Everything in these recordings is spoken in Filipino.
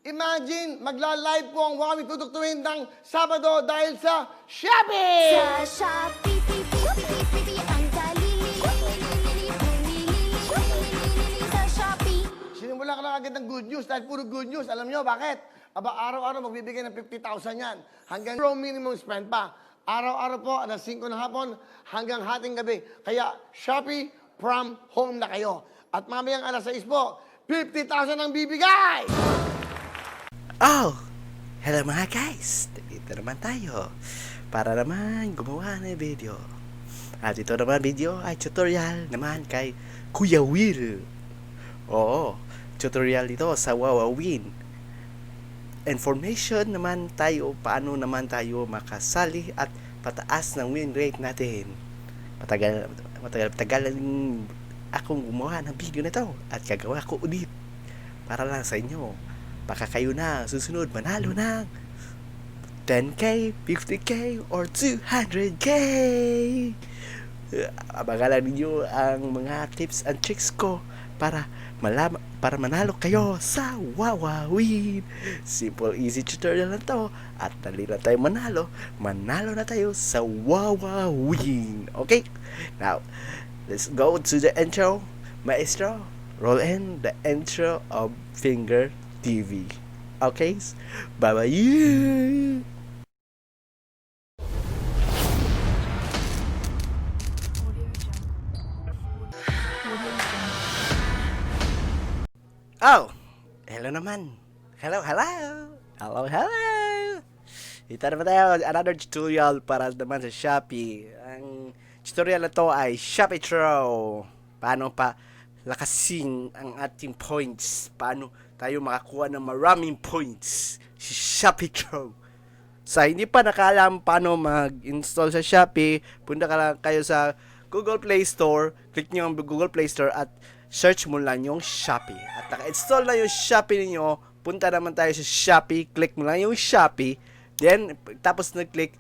Imagine, magla-live po ang Wami Tuduktuin ng Sabado dahil sa Shopee! Sa Shopee, ang dali-lili sa Shopee. Sinimula ko na agad ng good news dahil puro good news. Alam nyo bakit? Aba, araw-araw magbibigay ng 50,000 yan. Hanggang pro minimum spend pa. Araw-araw po, alas 5 ng hapon hanggang hating gabi. Kaya Shopee from home na kayo. At mamayang alas 6 po, 50,000 ang bibigay! Oh! Hello mga guys! Dito naman tayo para naman gumawa ng video. At ito naman video ay tutorial naman kay Kuya Will. Oo, tutorial ito sa Wawawin. Information naman tayo paano naman tayo makasali at pataas ng win rate natin. Matagal akong gumawa ng video na ito at gagawa ko ulit para lang sa inyo. Baka kayo na susunod manalo ng 10k, 50k, or 200k. Abangan ninyo ang mga tips and tricks ko para manalo kayo sa Wawawin. Simple, easy tutorial na to at dali na tayo manalo na tayo sa Wawawin. Okay? Now, let's go to the intro. Maestro, roll in the intro of Finger TV. Okay? Bye-bye! Oh! Hello naman! Hello! Ito naman tayo, another tutorial para naman sa Shopee. Ang tutorial na to ay Shopee Throw. Paano pa lakasin ang ating points? Paano tayo makakuha ng maraming points sa Shopee Throw? Sa hindi pa nakaalam paano mag-install sa Shopee, punta ka lang kayo sa Google Play Store, click nyo ang Google Play Store at search mo lang yung Shopee. At naka-install na yung Shopee niyo, punta naman tayo sa Shopee, click mo lang yung Shopee, then tapos na-click,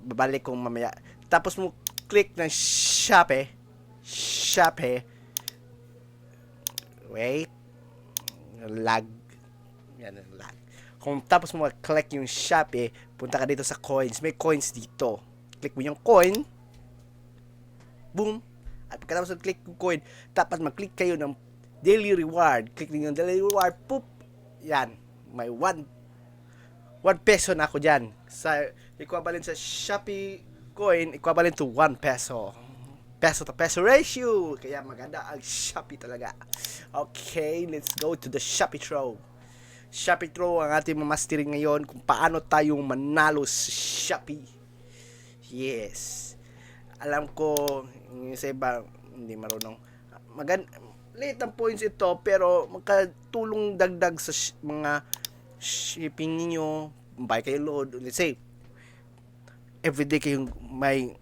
babalik kong mamaya, tapos mo click ng Shopee, wait, lag, yan ang lag. Kung tapos mo mag-click yung Shopee, punta ka dito sa coins, may coins dito, click mo yung coin, boom. At pagkatapos mag-click yung coin, dapat mag-click kayo ng daily reward. Click niyo yung daily reward, poop. Yan, may 1 peso na ako dyan. Sa equivalent sa Shopee coin, equivalent to 1 peso. Peso to peso ratio. Kaya maganda ang Shopee talaga. Okay, let's go to the Shopee Throw. Shopee Throw ang ating mamastering ngayon kung paano tayong manalo sa Shopee. Yes. Alam ko, yung sa iba, hindi marunong. Late ang points ito, pero magkatulong dagdag sa mga shipping ninyo, buy kayo load. Let's say, everyday kayong may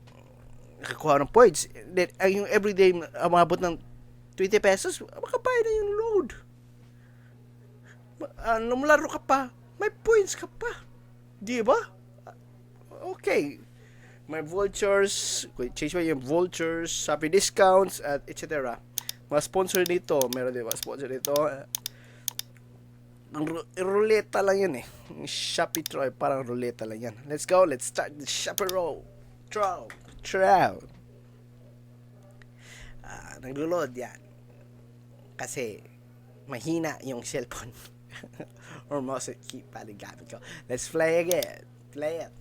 nakakuha ng points. Then, yung everyday, umabot ng 20 pesos, makabay na yung load. Lumularo ka pa, may points ka pa. Di ba? Okay. May vultures, change mo yung vultures, Shopee discounts, at etc. Mga sponsor dito, meron din mga sponsor dito. Ruleta lang yan eh. Shopee Throw, parang ruleta lang yan. Let's go, let's start the Shopee Throw. Naglo-load yan. Kasi, mahina yung cellphone. Or mouse keypad gamit ko. Let's play again. Play it.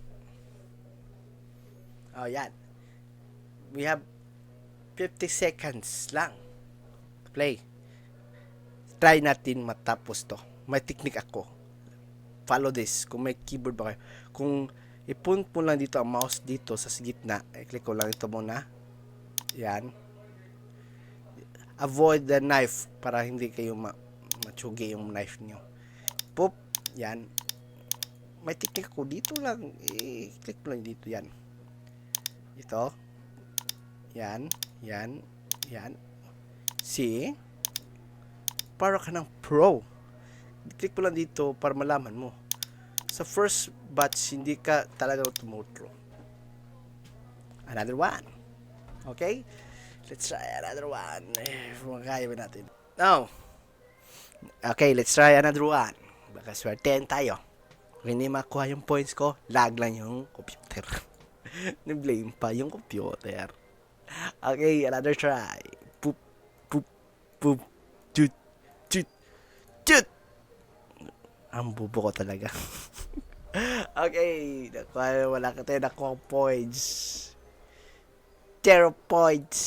Oh, yan. We have 50 seconds lang. Play. Try natin matapos to. May technique ako. Follow this. Kung may keyboard ba kayo. Kung i-punt mo lang dito ang mouse dito sa gitna. I-click ko lang ito muna. Yan. Avoid the knife para hindi kayo matsugi yung knife nyo. Poop. Yan. May technique ako. Dito lang. I-click mo lang dito. Yan. Ito. Yan. See? Para ka ng pro. Click mo lang dito para malaman mo. Sa first batch, hindi ka talaga tumutro. Another one. Okay? Let's try another one. Kaya ba natin? Now, Okay, let's try another one. Baka swertein tayo. Kung hindi makuha yung points ko, lag lang yung computer. Ni-blame pa yung computer. Okay, another try. Poop, poop, poop, chut, chut, chut. Ang bubo ko talaga. Okay, wala ka tayo nakuha points. 0 points.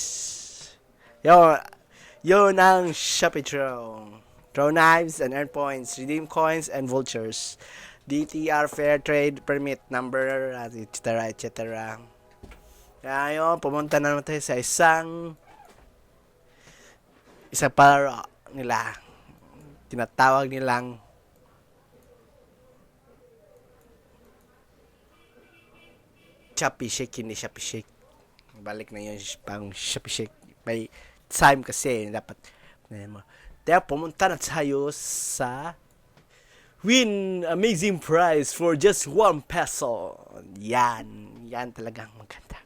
Yun ang Shopee Throw. Throw knives and earn points. Redeem coins and vultures. DTR Fair Trade Permit Number, etc. etc. Kaya yun, pumunta na naman tayo sa isang palaro nila. Tinatawag nilang Shopee Shake, hindi Shopee Shake. Balik na yun pang Shopee Shake. May time kasi dapat. Kaya pumunta na tayo sa win amazing prize for just 1 peso. Yan talagang maganda.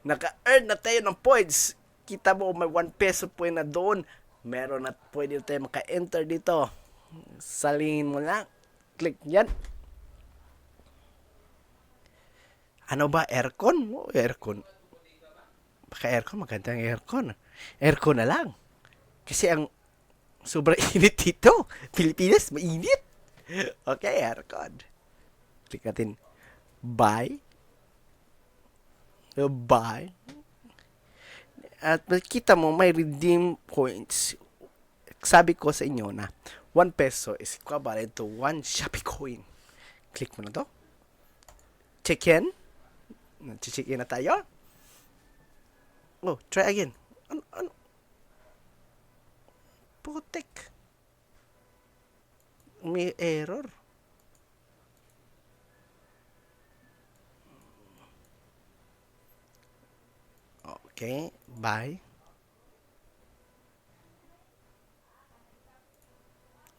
Naka-earn na tayo ng points. Kita mo, may 1 peso po na doon. Meron na pwede tayo maka-enter dito. Salingin mo lang. Click yan. Ano ba? Aircon? Oh, aircon. Baka aircon, magandang aircon. Aircon na lang. Kasi ang sobrang init dito. Pilipinas, mainit. Okay, aircon. Click natin. Buy. Buy. At makikita mo, may redeem points. Sabi ko sa inyo na 1 peso is equivalent to 1 Shopee coin. Click mo na to. Check in. Check in na tayo. Oh, try again. Ano? Putik. May error. Okay, bye.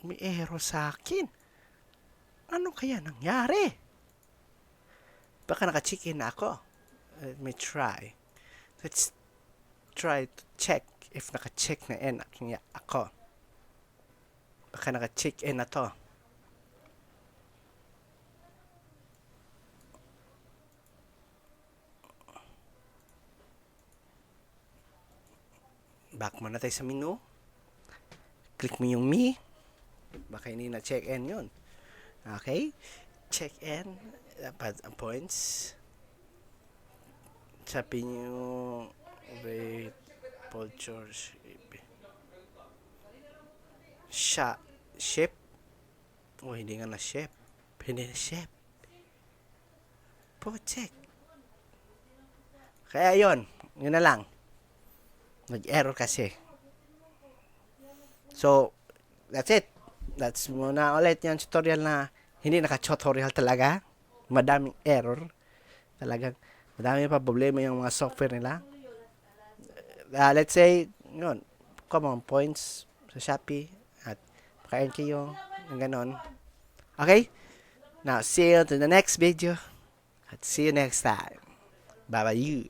May error sa akin. Ano kaya nangyari? Baka naka-check in na ako. Let me try. Let's try to check if naka-check na in ako. Baka naka-check in na to. Back muna tayo sa menu. Click mo yung me. Baka hindi na check in yun. Okay. Check in. Dapat ang points. Sabi nyo wait vultures ship. Oh, hindi nga na ship. Hindi na ship. Check. Kaya yun na lang. Nag-error kasi. So, that's it. That's muna ulit yung tutorial na hindi naka-tutorial talaga. Madaming error. Talagang madami pa problema yung mga software nila. Let's say, yun, common points sa Shopee at maka-earn kayo ng ganon. Okay? Now, see you to the next video at see you next time. Bye-bye you.